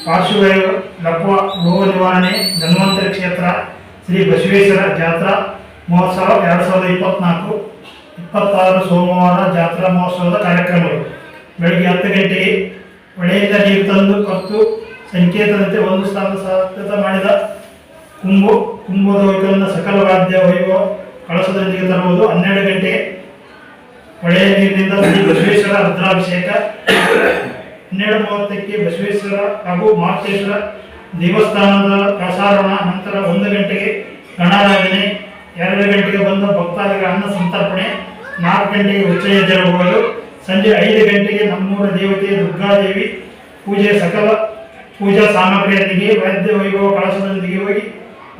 ಪಾರ್ಶ್ವವಾಯು ಲಕ್ವ ರೋಗ ನಿವಾರಣೆ ಧನ್ವಂತರಿ ಕ್ಷೇತ್ರ ಶ್ರೀ ಬಸವೇಶ್ವರ ಜಾತ್ರಾ ಮಹೋತ್ಸವ 2024 26 ಸೋಮವಾರ ಜಾತ್ರಾ ಮಹೋತ್ಸವದ ಕಾರ್ಯಕ್ರಮಗಳು ಬೆಳಗ್ಗೆ 10 ಗಂಟೆಗೆ ಹೊಳೆಯಿಂದ ನೀರು ತಂದು ಕತ್ತು ಸಂಕೇತದಂತೆ ಒಂದು ಸ್ಥಾಪಿತ ಮಾಡಿದ ಕುಂಭೋದಕವನ್ನು ಸಕಲ ವಾದ್ಯ ವೈಭವ ಕಳಸದೊಂದಿಗೆ ತರುವುದು. 12 ಗಂಟೆಗೆ ಹೊಳೆಯ ನೀರಿನಿಂದ ಶ್ರೀ ಬಸವೇಶ್ವರ ರುದ್ರಾಭಿಷೇಕ. 12:30ಕ್ಕೆ ಬಸವೇಶ್ವರ ಹಾಗೂ ಮಾರ್ತೇಶ್ವರ ದೇವಸ್ಥಾನದ ಪ್ರಸಾರಣ. ನಂತರ 1 ಗಂಟೆಗೆ ಗಣಾರಾಧನೆ. 2 ಗಂಟೆಗೆ ಬಂದ ಭಕ್ತಾದಿಗಳ ಅನ್ನ ಸಂತರ್ಪಣೆ. 4 ಗಂಟೆಗೆ ಉಚ್ಚಯ ಜರುಗುವುದು. ಸಂಜೆ 5 ಗಂಟೆಗೆ ನಮ್ಮೂರ ದೇವತೆ ದುರ್ಗಾದೇವಿ ಪೂಜೆ ಸಕಲ ಪೂಜಾ ಸಾಮಗ್ರಿಯೊಂದಿಗೆ ವಾದ್ಯ ವೈಭವ ಕಳಸದೊಂದಿಗೆ ಹೋಗಿ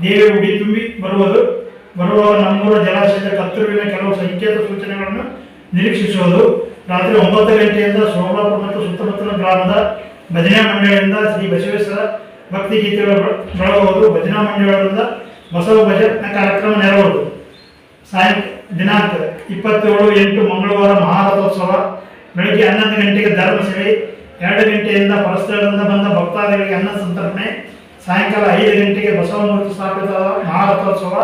ದೇವಿ ಉಡಿ ತುಂಬಿ ಬರುವಾಗ ನಮ್ಮೂರ ಜಲಾಶಯದ ಕತ್ತುರುವಿನ ಕೆಲವು ಸಂಕೇತ ಸೂಚನೆಗಳನ್ನು ನಿರೀಕ್ಷಿಸುವುದು. ರಾತ್ರಿ 9 ಗಂಟೆಯಿಂದ ಸೋಮಲಾಪುರ ಮತ್ತು ಸುತ್ತಮುತ್ತಲ ಗ್ರಾಮದ ಭಜನಾ ಮಂಡಳಿಯಿಂದ ಶ್ರೀ ಬಸವೇಶ್ವರ ಭಕ್ತಿ ಗೀತೆಗಳು ಬೆಳಗುವುದು. ಭಜನಾ ಮಂಡಳಿಯಿಂದ ಬಸವ ಭಜನಾ ಕಾರ್ಯಕ್ರಮ ನೆರವೇರುವುದು. ದಿನಾಂಕ 27/8 ಮಂಗಳವಾರ ಮಹಾರಥೋತ್ಸವ. ಬೆಳಗ್ಗೆ 11 ಗಂಟೆಗೆ ಧರ್ಮಸಭೆ. 2 ಗಂಟೆಯಿಂದ ಪರಸ್ಥಳದಿಂದ ಬಂದ ಭಕ್ತಾದಿಗಳಿಗೆ ಅನ್ನ ಸಂತರ್ಪಣೆ. ಸಾಯಂಕಾಲ 5 ಗಂಟೆಗೆ ಬಸವಮೂರ್ತಿ ಸ್ಥಾಪಿತ ಮಹಾರಥೋತ್ಸವ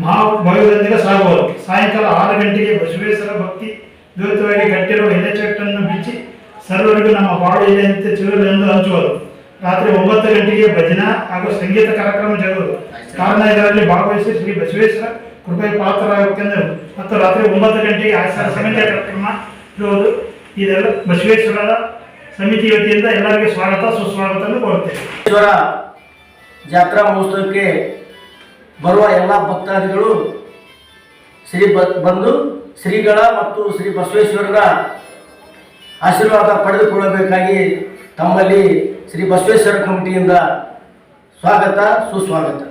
ಮಹಾಭವ್ಯದೊಂದಿಗೆ ಸಾಗುವುದು. ಸಾಯಂಕಾಲ 6 ಗಂಟೆಗೆ ಬಸವೇಶ್ವರ ಭಕ್ತಿ ದ್ಯೋತವಾಗಿ ಕಟ್ಟಿರುವ ಎಲೆಚಟ್ಟನ್ನು ಬಿಚ್ಚಿ ಸರ್ವರಿಗೂ ನಮ್ಮ ಬಾಳು ಎಲೆಯಂತೆ ಚಿಗುರು ಎಂದು ಹಂಚುವುದು. ರಾತ್ರಿ 9 ಗಂಟೆಗೆ ಭಜನಾ ಹಾಗೂ ಸಂಗೀತ ಕಾರ್ಯಕ್ರಮ ಜರುಗುವುದು. ಕಾರಣ ಇದರಲ್ಲಿ ಭಾಗವಹಿಸಿ ಶ್ರೀ ಬಸವೇಶ್ವರ ಕೃಪೆ ಪಾತ್ರರಾಗಬೇಕೆಂದರು. ಮತ್ತು ರಾತ್ರಿ 9 ಗಂಟೆಗೆ ಆಚಾರ ಸಮಿತಿ ಕಾರ್ಯಕ್ರಮ ಇರುವುದು. ಇದೆಲ್ಲ ಬಸವೇಶ್ವರರ ಸಮಿತಿ ವತಿಯಿಂದ ಎಲ್ಲರಿಗೆ ಸ್ವಾಗತ ಸುಸ್ವಾಗತ ಕೋರುತ್ತೇವೆ. ಬಸವೇಶ್ವರ ಜಾತ್ರಾ ಮಹೋತ್ಸವಕ್ಕೆ ಬರುವ ಎಲ್ಲ ಭಕ್ತಾದಿಗಳು ಬಂದು ಶ್ರೀಗಳ ಮತ್ತು ಶ್ರೀ ಬಸವೇಶ್ವರರ ಆಶೀರ್ವಾದ ಪಡೆದುಕೊಳ್ಳಬೇಕಾಗಿ ತಮ್ಮಲ್ಲಿ ಶ್ರೀ ಬಸವೇಶ್ವರ ಕಮಿಟಿಯಿಂದ ಸ್ವಾಗತ ಸುಸ್ವಾಗತ.